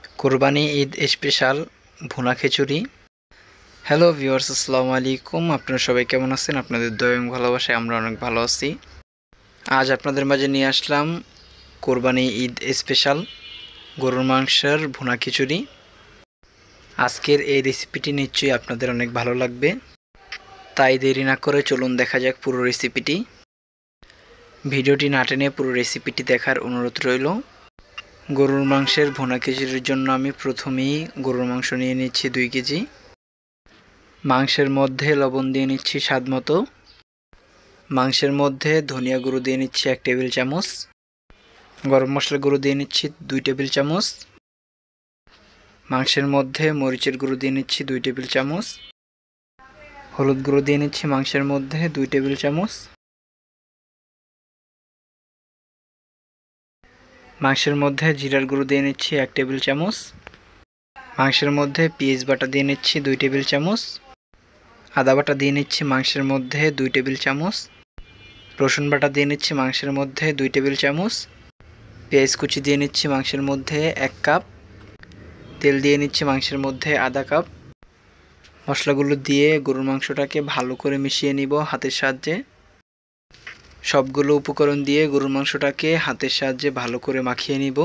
কোরবানি ঈদ স্পেশাল ভুনা খিচুড়ি। Hello viewers, আসসালামু আলাইকুম। আপনারা সবাই কেমন আছেন? আপনাদের দয়া এবং ভালোবাসায় আমরা অনেক ভালো আছি। আজ আপনাদের মাঝে নিয়ে আসলাম কোরবানি ঈদ স্পেশাল গরুর মাংসের ভুনা খিচুড়ি। আজকের এই রেসিপিটি নিশ্চয়ই আপনাদের অনেক ভালো লাগবে, তাই দেরি না করে চলুন দেখা যাক পুরো রেসিপিটি। ভিডিওটি না টেনে পুরো রেসিপিটি দেখার অনুরোধ রইল। গরুর মাংসের ভুনা খিচুড়ির জন্য আমি প্রথমেই গরুর মাংস নিয়ে নিচ্ছি 2 কেজি। মাংসের মধ্যে লবণ দিয়ে নিচ্ছি স্বাদ মতো। মাংসের মধ্যে ধনিয়া গুঁড়ো দিয়ে নিচ্ছি 1 টেবিল চামচ। গরম মশলা গুঁড়ো দিয়ে নিচ্ছি 2 টেবিল চামচ। মাংসের মধ্যে মরিচের গুঁড়ো দিয়ে নিচ্ছি 2 টেবিল চামচ। হলুদ গুঁড়ো দিয়ে নিচ্ছি মাংসের মধ্যে 2 টেবিল চামচ। মাংসের মধ্যে জিরার গুঁড়ো দিয়ে নিচ্ছি 1 টেবিল চামচ। মাংসের মধ্যে পেঁয়াজ বাটা দিয়ে নিচ্ছি 2 টেবিল চামচ। আদা বাটা দিয়ে নিচ্ছি মাংসের মধ্যে 2 টেবিল চামচ। রসুন বাটা দিয়ে নিচ্ছি মাংসের মধ্যে 2 টেবিল চামচ। পেঁয়াজ কুচি দিয়ে নিচ্ছি মাংসের মধ্যে 1 কাপ। তেল দিয়ে নিচ্ছি মাংসের মধ্যে আধা কাপ। মশলাগুলো দিয়ে গরুর মাংসটাকে ভালো করে মিশিয়ে নিব হাতের সাহায্যে। সবগুলো উপকরণ দিয়ে গরুর মাংসটাকে হাতের সাহায্যে ভালো করে মাখিয়ে নিব।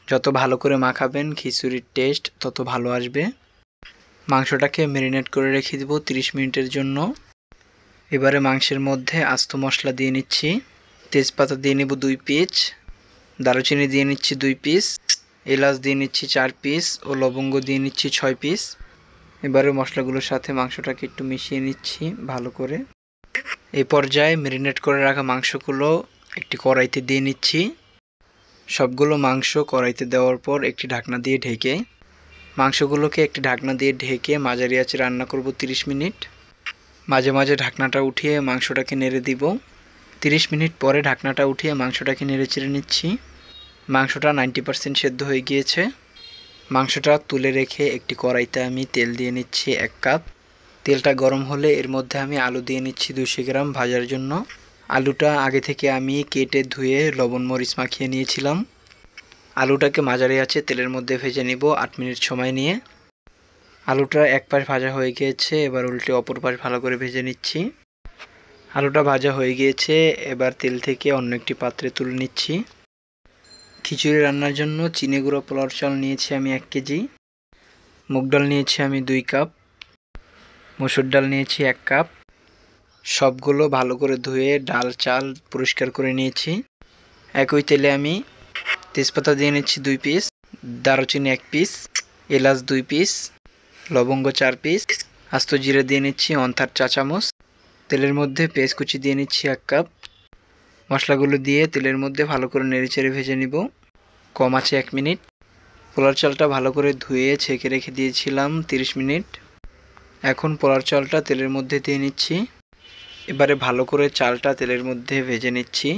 যত ভালো করে মাখাবেন খিচুড়ির টেস্ট তত ভালো আসবে। মাংসটাকে ম্যারিনেট করে রেখে দিব 30 মিনিটের জন্য। এবারে মাংসের মধ্যে আস্ত মশলা দিয়ে নিচ্ছি। তেজপাতা দিয়ে নেব 2 পিস, দারুচিনি দিয়ে নিচ্ছি 2 পিস, এলাচ দিয়ে নিচ্ছি 4 পিস ও লবঙ্গ দিয়ে নিচ্ছি 6 পিস। এবারে মশলাগুলোর সাথে মাংসটাকে একটু মিশিয়ে নিচ্ছি ভালো করে। এই পর্যায়ে ম্যারিনেট করে রাখা মাংসগুলো একটি কড়াইতে দিয়ে নিচ্ছি। সবগুলো মাংস কড়াইতে দেওয়ার পর একটি ঢাকনা দিয়ে ঢেকে মাংসগুলোকে একটি ঢাকনা দিয়ে ঢেকে মাঝারি আঁচে রান্না করব 30 মিনিট। মাঝে মাঝে ঢাকনাটা উঠিয়ে মাংসটাকে নেড়ে দিব। 30 মিনিট পরে ঢাকনাটা উঠিয়ে মাংসটাকে নেড়ে চেড়ে নিচ্ছি। মাংসটা 90% সেদ্ধ হয়ে গিয়েছে। মাংসটা তুলে রেখে একটি কড়াইতে আমি তেল দিয়ে নিচ্ছি 1 কাপ। তেলটা গরম হলে এর মধ্যে আমি আলু দিয়ে নিচ্ছি 200 গ্রাম ভাজার জন্য। আলুটা আগে থেকে আমি কেটে ধুয়ে লবণ মরিচ মাখিয়ে নিয়েছিলাম। আলুটাকে মাঝারি আঁচে তেলের মধ্যে ভেজে নিব 8 মিনিট সময় নিয়ে। আলুটা এক পাশ ভাজা হয়ে গিয়েছে, এবার উল্টে অপর পাশ ভালো করে ভেজে নিচ্ছি। আলুটা ভাজা হয়ে গিয়েছে, এবার তেল থেকে অন্য একটি পাত্রে তুলে নিচ্ছি। খিচুড়ি রান্নার জন্য চিনি গুঁড়ো পোলাওর চাল নিয়েছি আমি 1 কেজি। মুগ ডাল নিয়েছি আমি 2 কাপ। মসুর ডাল নিয়েছি 1 কাপ। সবগুলো ভালো করে ধুয়ে ডাল চাল পরিষ্কার করে নিয়েছি। একই তেলে আমি তেজপাতা দিয়ে নিচ্ছি 2 পিস, দারুচিনি 1 পিস, এলাচ 2 পিস, লবঙ্গ 4 পিস, আস্ত জিরে দিয়ে নিচ্ছি 1/4 চা চামচ। তেলের মধ্যে পেঁয়াজ কুচি দিয়ে নিচ্ছি 1 কাপ। মশলাগুলো দিয়ে তেলের মধ্যে ভালো করে নেড়েচেড়ে ভেজে নিব কম আঁচে 1 মিনিট। পোলার চালটা ভালো করে ধুয়ে ছেঁকে রেখে দিয়েছিলাম 30 মিনিট। এখন পোলার চালটা তেলের মধ্যে দিয়ে নিচ্ছি। এবারে ভালো করে চালটা তেলের মধ্যে ভেজে নিচ্ছি।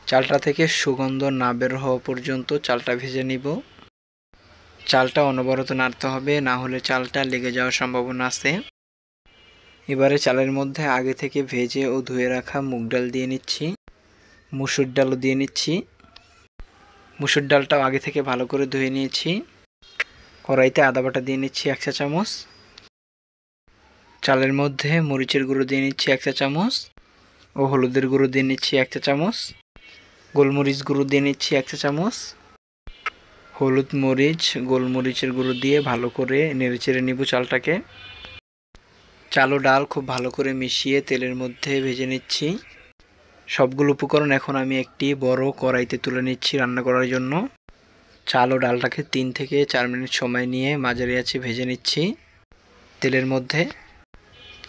চালটা থেকে সুগন্ধ না বের হওয়া পর্যন্ত চালটা ভেজে নিব। চালটা অনবরত নাড়তে হবে, না হলে চালটা লেগে যাওয়ার সম্ভাবনা আছে। এবারে চালের মধ্যে আগে থেকে ভেজে ও ধুয়ে রাখা মুগ ডাল দিয়ে নিচ্ছি। মসুর ডালও দিয়ে নিচ্ছি। মসুর ডালটাও আগে থেকে ভালো করে ধুয়ে নিয়েছি। কড়াইতে আদা বাটা দিয়ে নিচ্ছি 1 চা চামচ। চালের মধ্যে মরিচের গুঁড়ো দিয়ে নিচ্ছি 1 চা চামচ ও হলুদের গুঁড়ো দিয়ে নিচ্ছি 1 চা চামচ। গোলমরিচ গুঁড়ো দিয়ে নিচ্ছি 1 চা চামচ। হলুদ মরিচ গোলমরিচের গুঁড়ো দিয়ে ভালো করে নেড়েচেড়ে নিব চালটাকে। চাল ও ডাল খুব ভালো করে মিশিয়ে তেলের মধ্যে ভেজে নিচ্ছি। সবগুলো উপকরণ এখন আমি একটি বড় কড়াইতে তুলে নিচ্ছি রান্না করার জন্য। চাল ও ডালটাকে 3 থেকে 4 মিনিট সময় নিয়ে মাঝারি আঁচে ভেজে নিচ্ছি তেলের মধ্যে।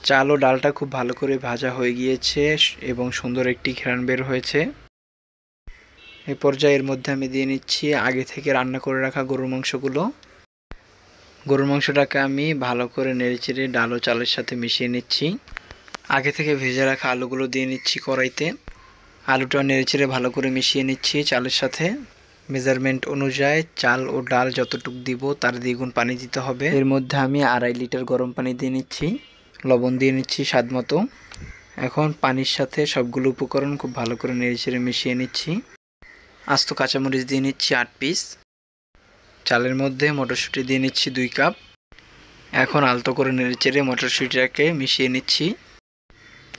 চাল ও ডালটা খুব ভালো করে ভাজা হয়ে গিয়েছে এবং সুন্দর একটি ঘ্রাণ বের হয়েছে। এই পর্যায়ে এর মধ্যে আমি দিয়ে নিচ্ছি আগে থেকে রান্না করে রাখা গরুর মাংসগুলো। গরুর মাংসটাকে আমি ভালো করে নেড়েচেড়ে ডাল ও চালের সাথে মিশিয়ে নিচ্ছি। আগে থেকে ভেজে রাখা আলুগুলো দিয়ে নিচ্ছি কড়াইতে। আলুটা নেড়েচেড়ে ভালো করে মিশিয়ে নিচ্ছি চালের সাথে। মেজারমেন্ট অনুযায়ী চাল ও ডাল যতটুকু দিব তার দ্বিগুণ পানি দিতে হবে। এর মধ্যে আমি 2.5 লিটার গরম পানি দিয়ে নিচ্ছি। লবণ দিয়ে নিচ্ছি স্বাদ মতো। এখন পানির সাথে সবগুলো উপকরণ খুব ভালো করে নেড়েচেড়ে মিশিয়ে নিচ্ছি। আস্ত কাঁচামরিচ দিয়ে নিচ্ছি 8 পিস। চালের মধ্যে মটরশুঁটি দিয়ে নিচ্ছি 2 কাপ। এখন আলতো করে নেড়েচেড়ে মটরশুঁটিটাকে মিশিয়ে নিচ্ছি।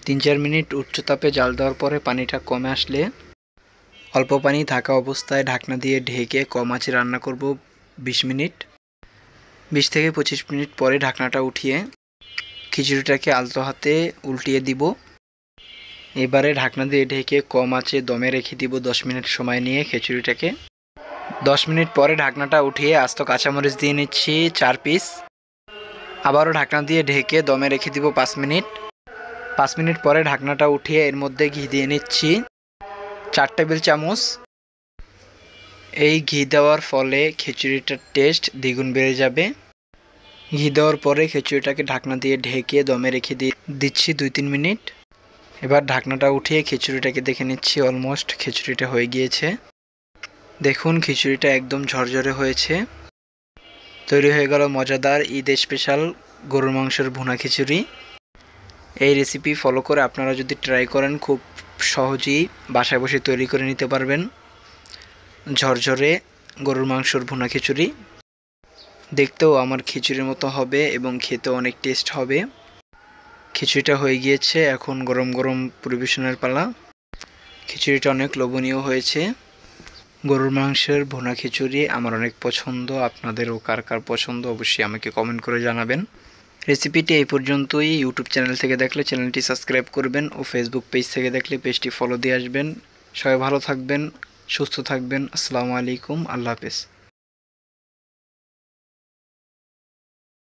3-4 মিনিট উচ্চ তাপে জাল দেওয়ার পরে পানিটা কমে আসলে অল্প পানি থাকা অবস্থায় ঢাকনা দিয়ে ঢেকে কম আঁচে রান্না করব 20 মিনিট। 20 থেকে 25 মিনিট পরে ঢাকনাটা উঠিয়ে খিচুড়িটাকে আলতো হাতে উল্টিয়ে দিব। এবারে ঢাকনা দিয়ে ঢেকে কম আঁচে দমে রেখে দিব 10 মিনিট সময় নিয়ে খিচুড়িটাকে। 10 মিনিট পরে ঢাকনাটা উঠিয়ে আস্ত কাঁচামরিচ দিয়ে নিচ্ছি 4 পিস। আবারও ঢাকনা দিয়ে ঢেকে দমে রেখে দিব 5 মিনিট। 5 মিনিট পরে ঢাকনাটা উঠিয়ে এর মধ্যে ঘি দিয়ে নিচ্ছি 4 টেবিল চামচ। এই ঘি দেওয়ার ফলে খিচুড়িটার টেস্ট দ্বিগুণ বেড়ে যাবে। ঘি দেওয়ার পরে খিচুড়িটাকে ঢাকনা দিয়ে ঢেকে দমে রেখে দিচ্ছি 2-3 মিনিট। এবার ঢাকনাটা উঠিয়ে খিচুড়িটাকে দেখে নিচ্ছি, অলমোস্ট খিচুড়িটা হয়ে গিয়েছে। দেখুন খিচুড়িটা একদম ঝরঝরে হয়েছে। তৈরি হয়ে গেল মজাদার ঈদ স্পেশাল গরুর মাংসের ভুনা খিচুড়ি। এই রেসিপি ফলো করে আপনারা যদি ট্রাই করেন খুব সহজেই বাসায় বসে তৈরি করে নিতে পারবেন ঝরঝরে গরুর মাংসের ভুনা খিচুড়ি। দেখতেও আমার খিচুড়ির মতো হবে এবং খেতেও অনেক টেস্ট হবে। খিচুড়িটা হয়ে গিয়েছে, এখন গরম গরম পরিবেশনের পালা। খিচুড়িটা অনেক লোভনীয় হয়েছে। গরুর মাংসের ভুনা খিচুড়ি আমার অনেক পছন্দ। আপনাদেরও কার কার পছন্দ অবশ্যই আমাকে কমেন্ট করে জানাবেন। রেসিপিটি এই পর্যন্তই। ইউটিউব চ্যানেল থেকে দেখলে চ্যানেলটি সাবস্ক্রাইব করবেন ও ফেসবুক পেজ থেকে দেখলে পেজটি ফলো দিয়ে আসবেন। সবাই ভালো থাকবেন, সুস্থ থাকবেন। আসসালামু আলাইকুম, আল্লাহ হাফেজ।